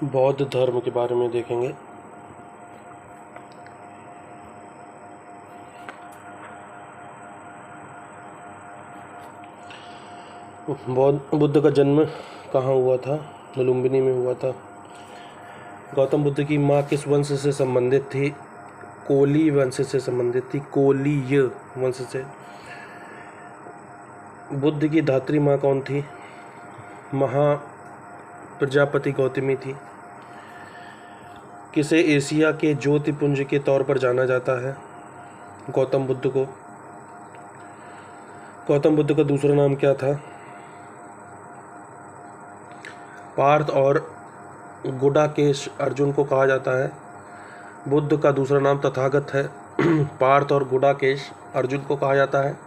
बौद्ध धर्म के बारे में देखेंगे। बुद्ध का जन्म कहाँ हुआ था? लुम्बिनी में हुआ था। गौतम बुद्ध की माँ किस वंश से संबंधित थी? कोली वंश से संबंधित थी, कोलीय वंश से। बुद्ध की धात्री माँ कौन थी? महा प्रजापति गौतमी थी। किसे एशिया के ज्योतिपुंज के तौर पर जाना जाता है? गौतम बुद्ध को। गौतम बुद्ध का दूसरा नाम क्या था? पार्थ और गुडाकेश अर्जुन को कहा जाता है। बुद्ध का दूसरा नाम तथागत है। पार्थ और गुडाकेश अर्जुन को कहा जाता है।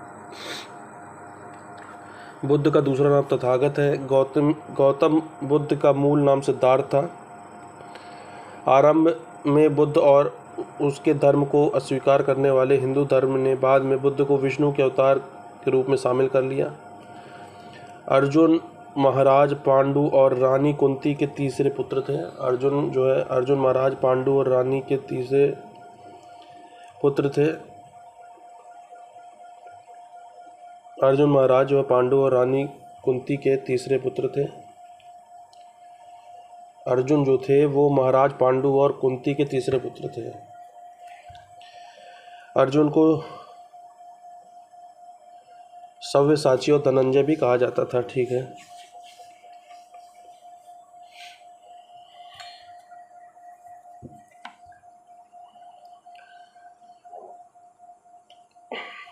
बुद्ध का दूसरा नाम तथागत है। गौतम बुद्ध का मूल नाम सिद्धार्थ था। आरंभ में बुद्ध और उसके धर्म को अस्वीकार करने वाले हिंदू धर्म ने बाद में बुद्ध को विष्णु के अवतार के रूप में शामिल कर लिया। अर्जुन महाराज पांडु और रानी कुंती के तीसरे पुत्र थे। अर्जुन महाराज पांडु और रानी के तीसरे पुत्र थे। अर्जुन महाराज जो पांडु और रानी कुंती के तीसरे पुत्र थे। अर्जुन जो थे वो महाराज पांडु और कुंती के तीसरे पुत्र थे। अर्जुन को सव्यसाची और धनंजय भी कहा जाता था। ठीक है।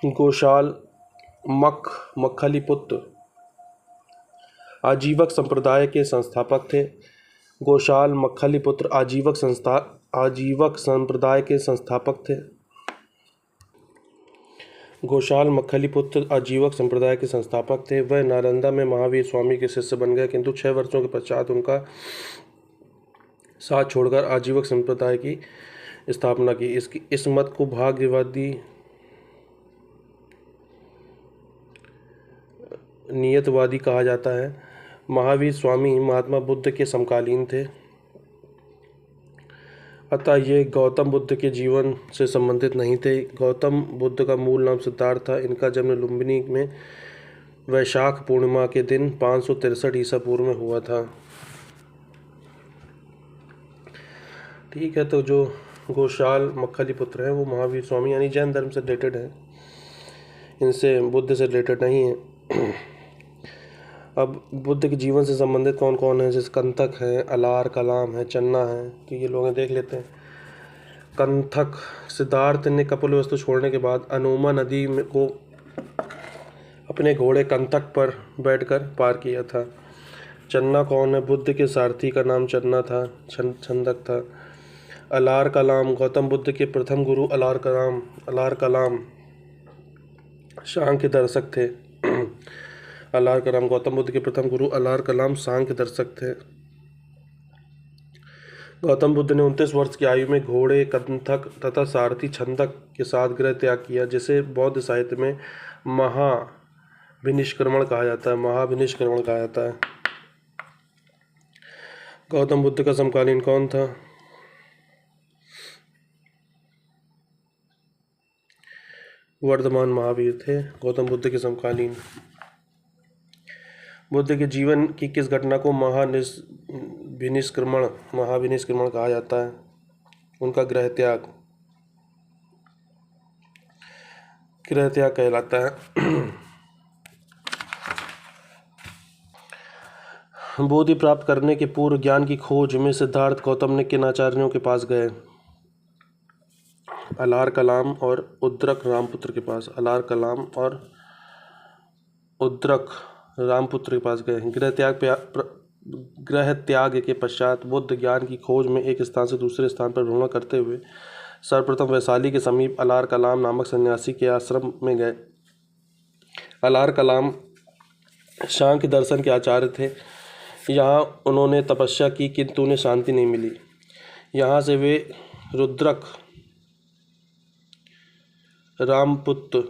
गोशाल मक्खलीपुत्र आजीवक संप्रदाय के संस्थापक थे। गोशाल मक्खलीपुत्र आजीवक संप्रदाय के संस्थापक थे। गोशाल मक्खलीपुत्र आजीवक संप्रदाय के संस्थापक थे। वह नालंदा में महावीर स्वामी के शिष्य बन गए, किंतु 6 वर्षों के पश्चात उनका साथ छोड़कर आजीवक संप्रदाय की स्थापना की। इस मत को भाग्यवादी नियतवादी कहा जाता है। महावीर स्वामी महात्मा बुद्ध के समकालीन थे, अतः ये गौतम बुद्ध के जीवन से संबंधित नहीं थे। गौतम बुद्ध का मूल नाम सिद्धार्थ था। इनका जन्म लुम्बिनी में वैशाख पूर्णिमा के दिन 563 ईसा पूर्व में हुआ था। ठीक है। तो जो गोशाल मक्खलीपुत्र हैं वो महावीर स्वामी यानी जैन धर्म से रिलेटेड है, इनसे बुद्ध से रिलेटेड नहीं है। अब बुद्ध के जीवन से संबंधित कौन कौन है? जैसे कंथक है, अलार कलाम है, चन्ना है। तो ये लोग देख लेते हैं। कंथक सिद्धार्थ ने कपिलवस्तु छोड़ने के बाद अनोमा नदी को अपने घोड़े कंथक पर बैठकर पार किया था। चन्ना कौन है? बुद्ध के सारथी का नाम चन्ना था, छंदक था। अलार कलाम गौतम बुद्ध के प्रथम गुरु अलार कलाम सांख्य दर्शक थे। अलार कलाम गौतम बुद्ध के प्रथम गुरु अलार कलाम सांख्य दर्शक थे। गौतम बुद्ध ने 29 वर्ष की आयु में घोड़े, कंथक तथा सारथी छंदक के साथ गृह त्याग किया, जिसे बौद्ध साहित्य में महाभिनिष्क्रमण कहा जाता है। गौतम बुद्ध का समकालीन कौन था? वर्धमान महावीर थे गौतम बुद्ध के समकालीन। बुद्ध के जीवन की किस घटना को महाभिनिष्क्रमण कहा जाता है? उनका गृह त्याग कहलाता है। बोधि प्राप्त करने के पूर्व ज्ञान की खोज में सिद्धार्थ गौतम ने किन आचार्यों के पास गए? अलार कलाम और उद्रक रामपुत्र के पास। गए। गृह त्याग के पश्चात बुद्ध ज्ञान की खोज में एक स्थान से दूसरे स्थान पर भ्रमण करते हुए सर्वप्रथम वैशाली के समीप अलार कलाम नामक सन्यासी के आश्रम में गए। अलार कलाम सांख्य दर्शन के आचार्य थे। यहाँ उन्होंने तपस्या की, किंतु उन्हें शांति नहीं मिली। यहाँ से वे उद्रक रामपुत्र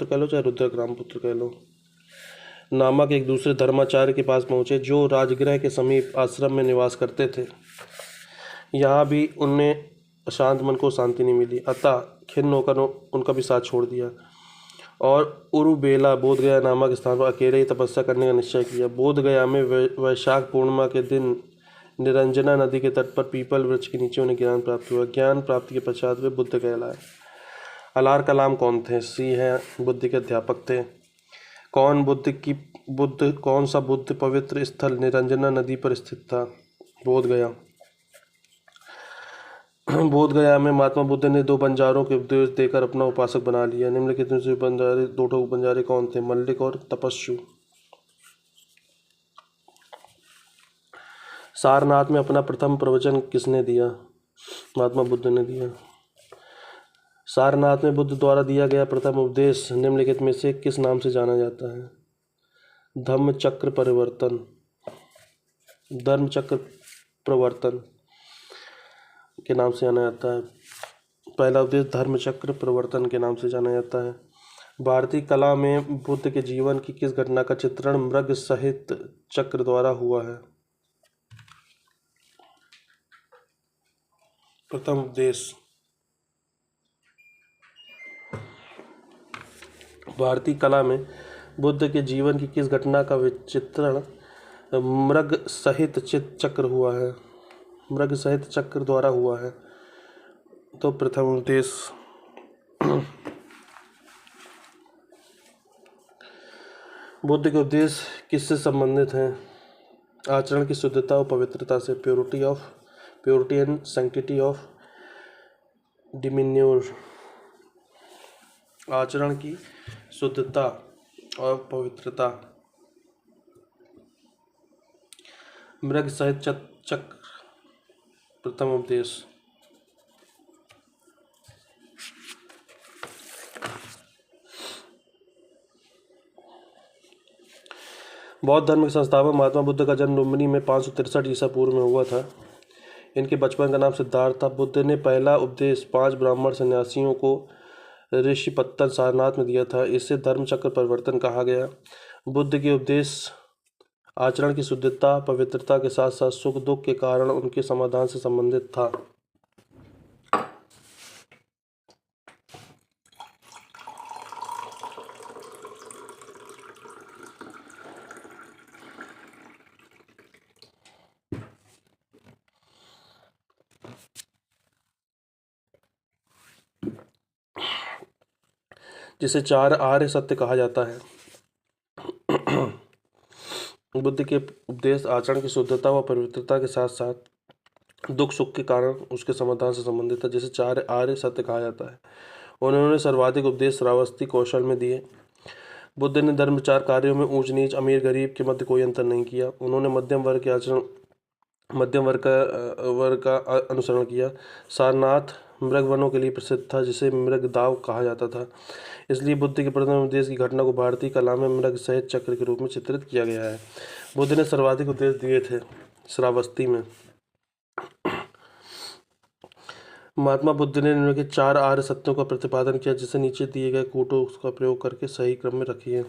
कह लो चाहे रुद्रक रामपुत्र कह लो, नामक एक दूसरे धर्माचार्य के पास पहुँचे, जो राजगृह के समीप आश्रम में निवास करते थे। यहाँ भी उन्हें शांत मन को शांति नहीं मिली, अतः खिन्न होकर उनका भी साथ छोड़ दिया और उरुबेला बोधगया नामक स्थान पर अकेले ही तपस्या करने का निश्चय किया। बोधगया में वैशाख पूर्णिमा के दिन निरंजना नदी के तट पर पीपल वृक्ष के नीचे उन्हें ज्ञान प्राप्त हुआ। ज्ञान प्राप्ति के पश्चात वे बुद्ध कहलाए। अलार कलाम कौन थे? सी है बुद्ध के अध्यापक थे। कौन सा बुद्ध पवित्र स्थल निरंजना नदी पर स्थित था? बोधगया। बोधगया में महात्मा बुद्ध ने 2 बंजारों के उपदेश देकर अपना उपासक बना लिया। निम्नलिखित में से बंजारे 2 बंजारे कौन थे? मल्लिक और तपस्वी। सारनाथ में अपना प्रथम प्रवचन किसने दिया? महात्मा बुद्ध ने दिया। सारनाथ में बुद्ध द्वारा दिया गया प्रथम उपदेश निम्नलिखित में से किस नाम से जाना जाता है? धम्मचक्र परिवर्तन। धर्मचक्र प्रवर्तन के नाम से जाना जाता है। पहला उपदेश धर्मचक्र प्रवर्तन के नाम से जाना जाता है। भारतीय कला में बुद्ध के जीवन की किस घटना का चित्रण मृग सहित चक्र द्वारा हुआ है? प्रथम उपदेश। भारतीय कला में बुद्ध के जीवन की किस घटना का चित्रण मृग सहित चक्र हुआ है? मृग सहित चक्र द्वारा हुआ है। तो प्रथम उपदेश। बुद्ध के उपदेश किससे संबंधित हैं? आचरण की शुद्धता और पवित्रता से। Purity and sanctity of demeanour. आचरण की शुद्धता और पवित्रता। मृग सहित चक्र प्रथम उपदेश। बौद्ध धर्म के संस्थापक महात्मा बुद्ध का जन्म लुम्बिनी में 563 ईसा पूर्व में हुआ था। इनके बचपन का नाम सिद्धार्थ था। बुद्ध ने पहला उपदेश 5 ब्राह्मण सन्यासियों को ऋषिपत्तन सारनाथ में दिया था। इसे धर्मचक्र परिवर्तन कहा गया। बुद्ध के उपदेश आचरण की शुद्धता पवित्रता के साथ साथ सुख दुख के कारण उनके समाधान से संबंधित था। जिसे 4 आर्य सत्य कहा जाता है। बुद्ध के उपदेश आचरण की शुद्धता व पवित्रता के साथ साथ दुख सुख के कारण उसके समाधान से संबंधित है, जिसे 4 आर्य सत्य कहा जाता है। उन्होंने सर्वाधिक उपदेश श्रावस्ती कौशल में दिए। बुद्ध ने धर्मचार कार्यों में ऊंच नीच अमीर गरीब के मध्य कोई अंतर नहीं किया। उन्होंने मध्यम वर्ग का अनुसरण किया। सारनाथ मृगवनों के लिए प्रसिद्ध था, जिसे मृगदाव कहा जाता था। इसलिए बुद्ध के प्रथम उपदेश की घटना को भारतीय कला में मृग सहित चक्र के रूप में चित्रित किया गया है। बुद्ध ने सर्वाधिक उपदेश दिए थे श्रावस्ती में। महात्मा बुद्ध ने निम्नलिखित 4 आर्य सत्यों का प्रतिपादन किया, जिसे नीचे दिए गए कूटों का प्रयोग करके सही क्रम में रखिए।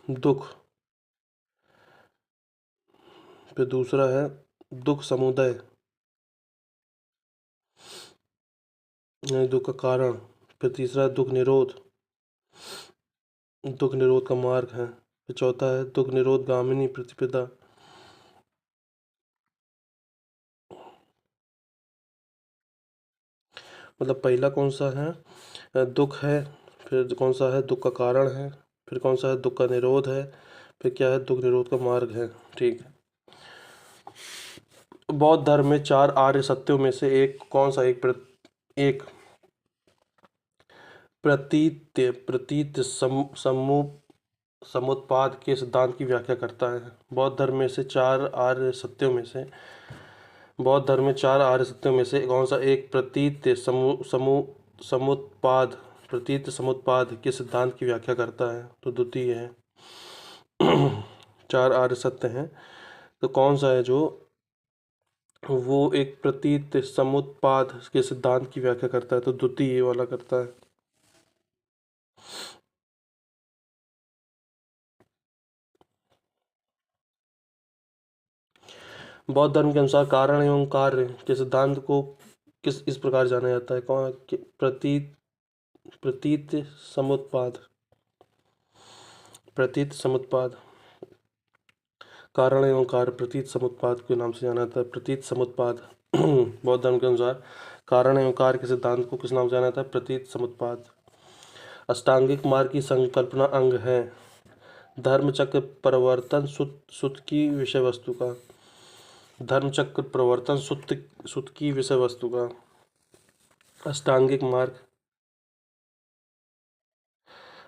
दुख, फिर दूसरा है दुख समुदय, दुख का कारण, फिर तीसरा है दुख निरोध का मार्ग है, फिर चौथा है दुख निरोध गामिनी प्रतिपदा। मतलब पहला कौन सा है? दुख है, फिर कौन सा है दुख का कारण है, फिर कौन सा है दुख का निरोध है, फिर क्या है दुख निरोध का मार्ग है। ठीक है। बौद्ध धर्म में 4 आर्य सत्यों में से एक कौन सा? एक प्रतीत समुत्पाद के सिद्धांत की व्याख्या करता है। बौद्ध धर्म में 4 आर्य सत्यों में से कौन सा एक प्रतीत समुत्पाद के सिद्धांत की व्याख्या करता है? तो द्वितीय है। 4 आर्य सत्य हैं, तो कौन सा है जो वो एक प्रतीत समुत्पाद के सिद्धांत की व्याख्या करता है, तो द्वितीय ये वाला करता है। बौद्ध धर्म के अनुसार कारण एवं कार्य के सिद्धांत को किस इस प्रकार जाना जाता है? कौन? प्रतीत प्रतीत समुत्पाद। प्रतीत समुत्पाद, कारण एवं कार्य प्रतीत समुत्पाद के नाम से जाना जाता है। प्रतीत समुत्पाद बौद्ध धर्म के अनुसार कारण एवं कार्य के सिद्धांत को किस नाम से जाना जाता है? प्रतीत समुत्पाद। अष्टांगिक मार्ग की संकल्पना अंग है। धर्मचक्र प्रवर्तन सुत की विषय वस्तु का। धर्मचक्र प्रवर्तन सुत की विषय वस्तु का। अष्टांगिक मार्ग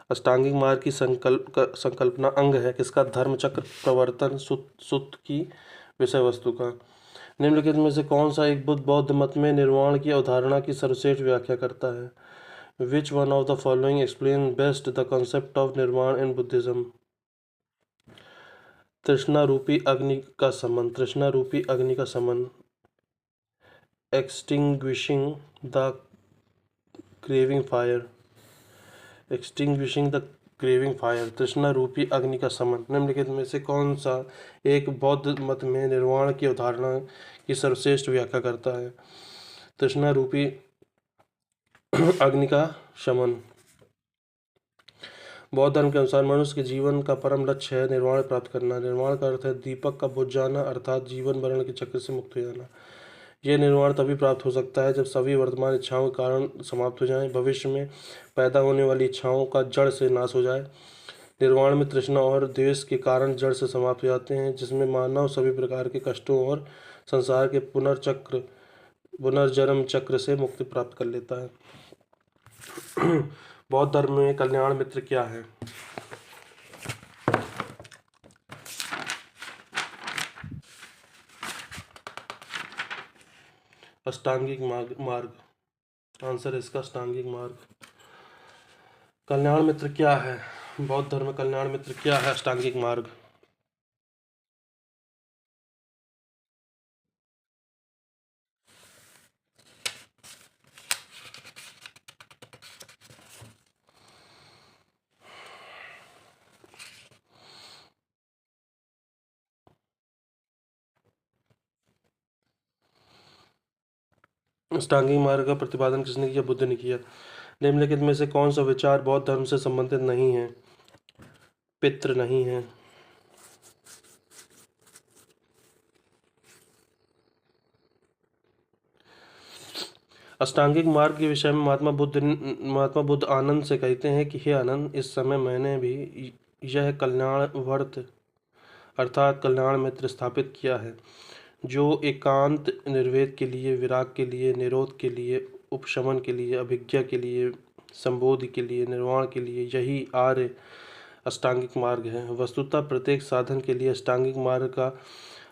अष्टांगिक मार्ग की संकल्पना अंग है किसका? धर्मचक्र प्रवर्तन सुत की विषय वस्तु का। निम्नलिखित में से कौन सा एक बौद्ध मत में निर्वाण की अवधारणा की सर्वश्रेष्ठ व्याख्या करता है? Which one of the following explain best the concept of निर्वाण इन बुद्धिज्म? तृष्णा रूपी अग्नि का समन। तृष्णा रूपी अग्नि का समन। Extinguishing the craving fire. Extinguishing the craving fire, तृष्णा रूपी अग्नि का समन। निम्नलिखित में से कौन सा एक बौद्ध मत में निर्वाण की अवधारणा की सर्वश्रेष्ठ व्याख्या करता है? तृष्णा रूपी अग्नि का शमन। बौद्ध धर्म के अनुसार मनुष्य के जीवन का परम लक्ष्य है निर्वाण प्राप्त करना। निर्वाण का अर्थ है दीपक का बुझ जाना, अर्थात जीवन मरण के चक्र से मुक्त हो जाना। यह निर्वाण तभी प्राप्त हो सकता है जब सभी वर्तमान इच्छाओं के कारण समाप्त हो जाएं, भविष्य में पैदा होने वाली इच्छाओं का जड़ से नाश हो जाए। निर्वाण में तृष्णा और द्वेष के कारण जड़ से समाप्त हो जाते हैं, जिसमें मानव सभी प्रकार के कष्टों और संसार के पुनर्जन्म चक्र से मुक्ति प्राप्त कर लेता है। बौद्ध धर्म में कल्याण मित्र क्या है? अष्टांगिक मार्ग। आंसर है इसका अष्टांगिक मार्ग। कल्याण मित्र क्या है? बौद्ध धर्म में कल्याण मित्र क्या है? अष्टांगिक मार्ग। अष्टांगिक मार्ग का प्रतिपादन किसने किया? बुद्ध ने किया। निम्नलिखित में से कौन सा विचार बौद्ध धर्म से संबंधित नहीं है? पितृ नहीं है। अष्टांगिक मार्ग के विषय में महात्मा बुद्ध आनंद से कहते हैं कि हे आनंद, इस समय मैंने भी यह कल्याण वर्त अर्थात कल्याण मित्र स्थापित किया है, जो एकांत निर्वेद के लिए, विराग के लिए, निरोध के लिए, उपशमन के लिए, अभिज्ञा के लिए, संबोधि के लिए, निर्वाण के लिए यही आर्य अष्टांगिक मार्ग है। वस्तुतः प्रत्येक साधन के लिए अष्टांगिक मार्ग का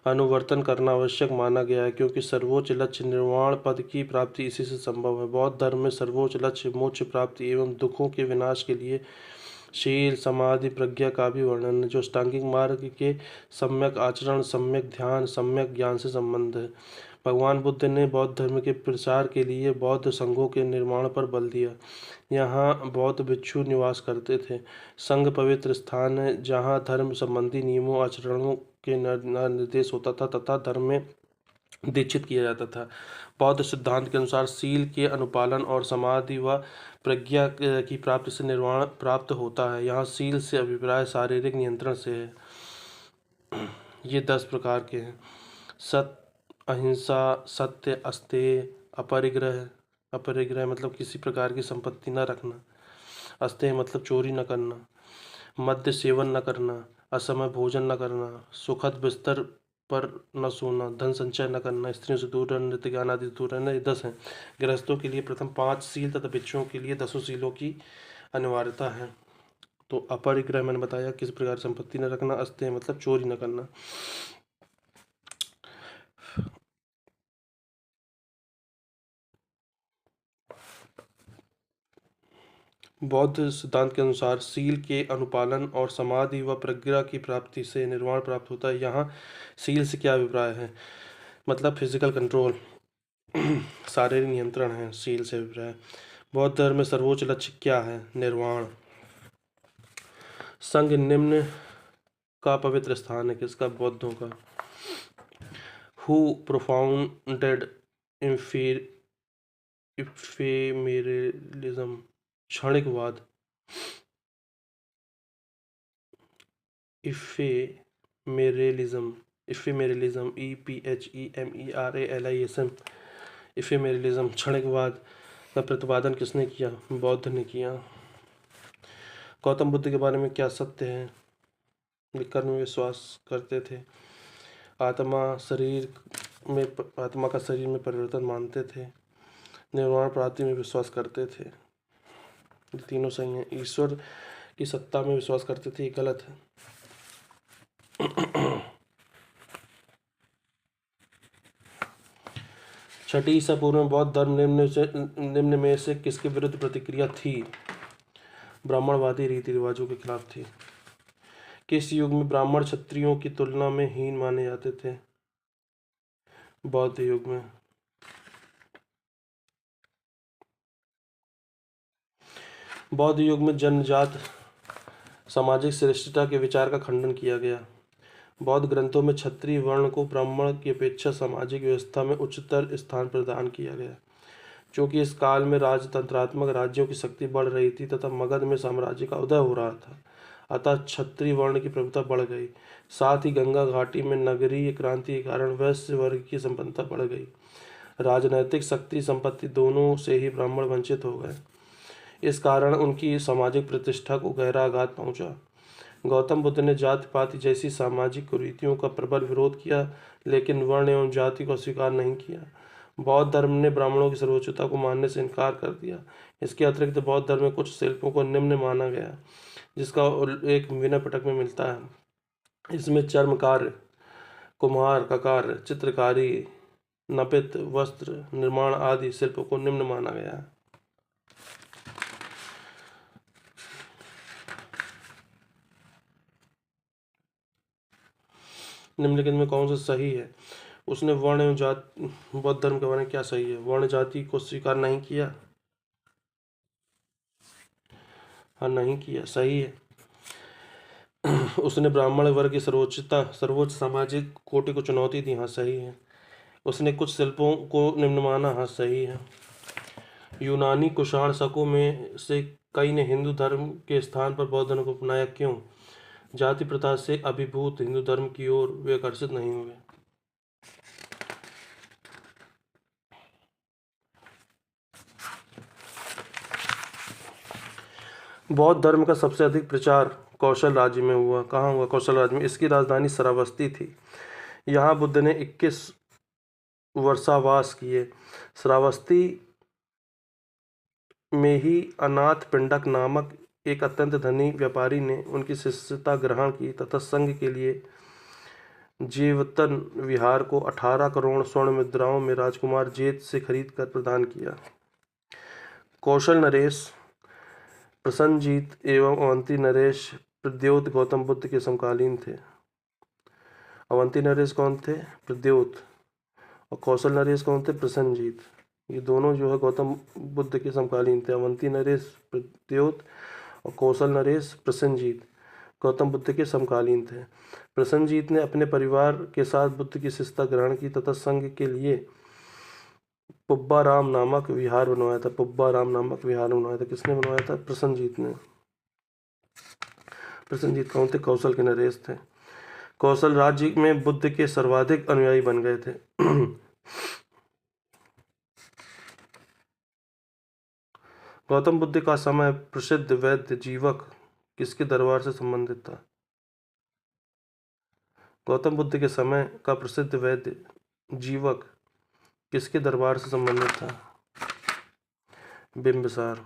अनुवर्तन करना आवश्यक माना गया है, क्योंकि सर्वोच्च लक्ष्य निर्वाण पद की प्राप्ति इसी से संभव है। बौद्ध धर्म में सर्वोच्च लक्ष्य मोक्ष प्राप्ति एवं दुखों के विनाश के लिए शील, समाधि, प्रज्ञा का भी वर्णन है, जो अष्टांगिक मार्ग के सम्यक आचरण, सम्यक ध्यान, सम्यक ज्ञान से संबंध है। भगवान बुद्ध ने बौद्ध धर्म के प्रसार के लिए बौद्ध संघों के निर्माण पर बल दिया। यहाँ बौद्ध भिक्षु निवास करते थे। संघ पवित्र स्थान है जहाँ धर्म संबंधी नियमों आचरणों के निर्देश होता था तथा धर्म में दीक्षित किया जाता था। बौद्ध सिद्धांत के अनुसार शील के अनुपालन और समाधि व प्रज्ञा की प्राप्ति से निर्वाण प्राप्त होता है। यहाँ शील से अभिप्राय शारीरिक नियंत्रण से है। ये 10 प्रकार के हैं। अहिंसा, सत्य, अस्तेय, अपरिग्रह। अपरिग्रह मतलब किसी प्रकार की संपत्ति न रखना। अस्तेय मतलब चोरी न करना। मद्य सेवन न करना। असमय भोजन न करना। सुखद बिस्तर पर न सोना। धन संचय न करना। स्त्रियों से दूर रहना। नृत्य ज्ञान आदि दूर रहना। ये 10 हैं। गृहस्थों के लिए प्रथम 5 शील तथा भिक्षुओं के लिए 10 शीलों की अनिवार्यता है। तो अपरिग्रह मैंने बताया किस प्रकार संपत्ति न रखना। अस्तेय मतलब चोरी न करना। बौद्ध सिद्धांत के अनुसार शील के अनुपालन और समाधि व प्रज्ञा की प्राप्ति से निर्वाण प्राप्त होता है। यहाँ शील से क्या अभिप्राय है? मतलब फिजिकल कंट्रोल, शारीरिक नियंत्रण है। शील से अभिप्राय। बौद्ध धर्म में सर्वोच्च लक्ष्य क्या है? निर्वाण। संघ निम्न का पवित्र स्थान है। किसका? बौद्धों का। हु प्रोफाउंडेड इफेमेरलिज्म, क्षणिकवाद। इफेमेरलिज्म, EPHEMERALISM, इफेमेरलिज्म, क्षणिकवाद का प्रतिपादन किसने किया? बौद्ध ने किया। गौतम बुद्ध के बारे में क्या सत्य है? वे कर्म में विश्वास करते थे। आत्मा का शरीर में परिवर्तन मानते थे। निर्वाण प्राप्ति में विश्वास करते थे। ये तीनों सही हैं। ईश्वर की सत्ता में विश्वास करते थे, ये गलत है। छठी ईसा पूर्व में बौद्ध धर्म निम्न में से किसके विरुद्ध प्रतिक्रिया थी? ब्राह्मणवादी रीति रिवाजों के खिलाफ थी। किस युग में ब्राह्मण क्षत्रियों की तुलना में हीन माने जाते थे? बौद्ध युग में। बौद्ध युग में जन्मजात सामाजिक श्रेष्ठता के विचार का खंडन किया गया। बौद्ध ग्रंथों में क्षत्रिय वर्ण को ब्राह्मण की अपेक्षा सामाजिक व्यवस्था में उच्चतर स्थान प्रदान किया गया, क्योंकि इस काल में राजतंत्रात्मक राज्यों की शक्ति बढ़ रही थी तथा मगध में साम्राज्य का उदय हो रहा था। अतः क्षत्रिय वर्ण की प्रभुता बढ़ गई। साथ ही गंगा घाटी में नगरीय क्रांति के कारण वैश्य वर्ग की संपन्नता बढ़ गई। राजनैतिक शक्ति संपत्ति दोनों से ही ब्राह्मण वंचित हो गए। इस कारण उनकी सामाजिक प्रतिष्ठा को गहरा आघात पहुंचा। गौतम बुद्ध ने जाति पाति जैसी सामाजिक कुरीतियों का प्रबल विरोध किया, लेकिन वर्ण एवं जाति को स्वीकार नहीं किया। बौद्ध धर्म ने ब्राह्मणों की सर्वोच्चता को मानने से इनकार कर दिया। इसके अतिरिक्त बौद्ध धर्म में कुछ शिल्पों को निम्न माना गया, जिसका उल्लेख विनय पिटक में मिलता है। इसमें चर्म कार्य, कुम्हार का कार्य, चित्रकारी, नपित, वस्त्र निर्माण आदि शिल्पों को निम्न माना गया है। निम्नलिखित में कौन सा सही है? उसने वर्ण एवं जाति, बौद्ध धर्म के बारे में क्या सही है? वर्ण जाति को स्वीकार नहीं किया। हाँ, नहीं किया, सही है। उसने ब्राह्मण वर्ग की सर्वोच्च सामाजिक कोटि को चुनौती दी। हाँ, सही है। उसने कुछ शिल्पों को निम्न माना। हाँ, सही है। यूनानी कुषाण शकों में से कई ने हिंदू धर्म के स्थान पर बौद्ध धर्म को अपनाया। क्यों? जाति प्रथा से अभिभूत हिंदू धर्म की ओर वे आकर्षित नहीं हुए। बौद्ध धर्म का सबसे अधिक प्रचार कौशल राज्य में हुआ। कहाँ हुआ? कौशल राज्य में। इसकी राजधानी श्रावस्ती थी। यहाँ बुद्ध ने 21 वर्षावास किए। श्रावस्ती में ही अनाथ पिंडक नामक एक अत्यंत धनी व्यापारी ने उनकी शिष्यता ग्रहण की तथा संघ के लिए जीवतन विहार को 18 करोड़ स्वर्ण मुद्राओं में राजकुमार जेत से खरीद कर प्रदान किया। कौशल नरेश, प्रसन्नजीत एवं अवंती नरेश प्रद्योत गौतम बुद्ध के समकालीन थे। अवंती नरेश कौन थे? प्रद्योत। और कौशल नरेश कौन थे? प्रसन्नजीत। ये दोनों जो है गौतम बुद्ध के समकालीन थे। अवंती नरेश प्रद्योत और कौशल नरेश प्रसन्नजीत गौतम बुद्ध के समकालीन थे। प्रसन्नजीत ने अपने परिवार के साथ बुद्ध की शिष्यता ग्रहण की तथा संघ के लिए पुब्बाराम नामक विहार बनवाया था। पुब्बाराम नामक विहार बनवाया था। किसने बनवाया था? प्रसन्नजीत ने। प्रसन्नजीत कौन थे? कौशल के नरेश थे। कौशल राज्य में बुद्ध के सर्वाधिक अनुयायी बन गए थे। गौतम बुद्ध का समय प्रसिद्ध वैद्य जीवक किसके दरबार से संबंधित था? गौतम बुद्ध के समय का प्रसिद्ध वैद्य जीवक किसके दरबार से संबंधित था? बिंबिसार।